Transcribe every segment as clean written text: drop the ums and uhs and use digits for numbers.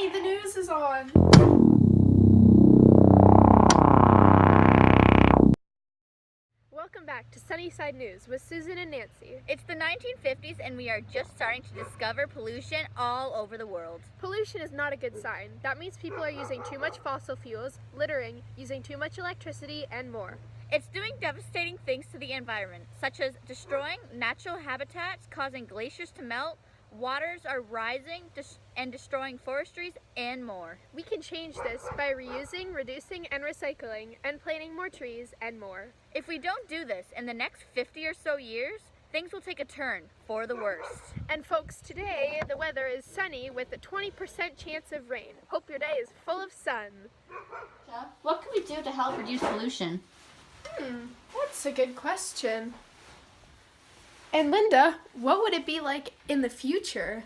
Mommy, the news is on. Welcome back to Sunnyside News with Susan and Nancy. It's the 1950s and we are just starting to discover pollution all over the world. Pollution is not a good sign. That means people are using too much fossil fuels, littering, using too much electricity, and more. It's doing devastating things to the environment, such as destroying natural habitats, causing glaciers to melt, waters are rising and destroying forestries, and more. We can change this by reusing, reducing, and recycling, and planting more trees, and more. If we don't do this in the next 50 or so years, things will take a turn for the worst. And folks, today the weather is sunny with a 20% chance of rain. Hope your day is full of sun. What can we do to help reduce pollution? That's a good question. And Linda, what would it be like in the future?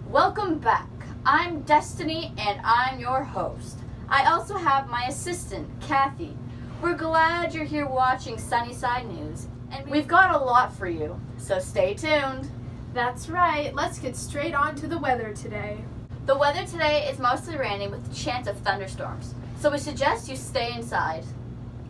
Welcome back. I'm Destiny and I'm your host. I also have my assistant, Kathy. We're glad you're here watching Sunnyside News, and we've got a lot for you, so stay tuned. That's right. Let's get straight on to the weather today. The weather today is mostly rainy with a chance of thunderstorms, so we suggest you stay inside.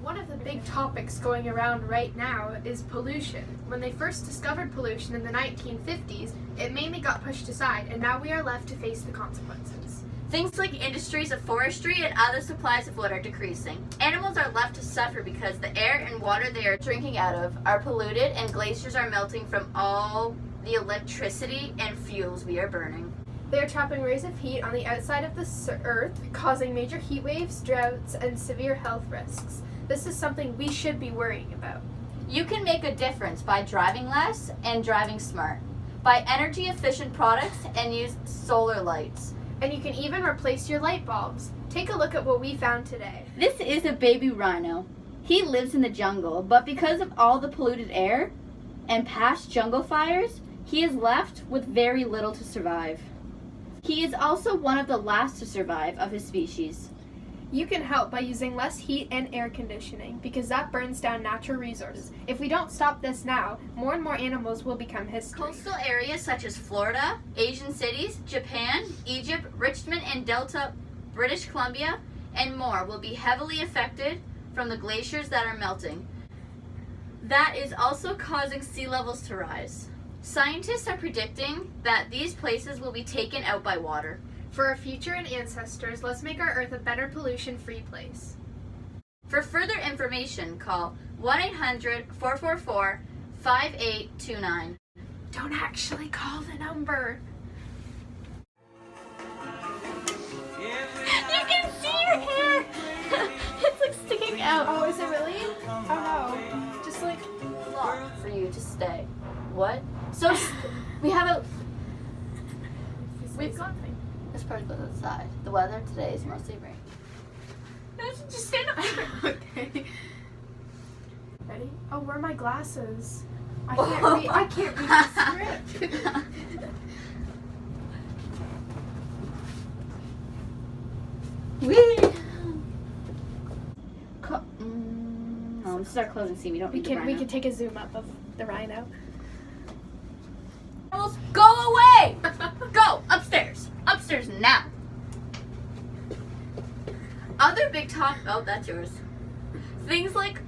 One of the big topics going around right now is pollution. When they first discovered pollution in the 1950s, it mainly got pushed aside, and now we are left to face the consequences. Things like industries of forestry and other supplies of wood are decreasing. Animals are left to suffer because the air and water they are drinking out of are polluted, and glaciers are melting from all the electricity and fuels we are burning. They are trapping rays of heat on the outside of the Earth, causing major heat waves, droughts, and severe health risks. This is something we should be worrying about. You can make a difference by driving less and driving smart. Buy energy efficient products and use solar lights. And you can even replace your light bulbs. Take a look at what we found today. This is a baby rhino. He lives in the jungle, but because of all the polluted air and past jungle fires, he is left with very little to survive. He is also one of the last to survive of his species. You can help by using less heat and air conditioning because that burns down natural resources. If we don't stop this now, more and more animals will become history. Coastal areas such as Florida, Asian cities, Japan, Egypt, Richmond and Delta, British Columbia, and more will be heavily affected from the glaciers that are melting. That is also causing sea levels to rise. Scientists are predicting that these places will be taken out by water. For our future and ancestors, let's make our Earth a better pollution-free place. For further information, call 1-800-444-5829. Don't actually call the number. You can see your hair! It's like sticking out. Oh, is it really? Oh no. Just like... Long for you to stay. What? So, we have a... We've got something. This part goes outside. The weather today is mostly rain. Just stand up. Okay. Ready? Oh, where are my glasses? I can't read the script. Whee! This is our closing scene. We don't need the rhino. We can take a zoom up of the rhino. Go away! Go upstairs. Upstairs now. Other big talk. Oh, that's yours. Things like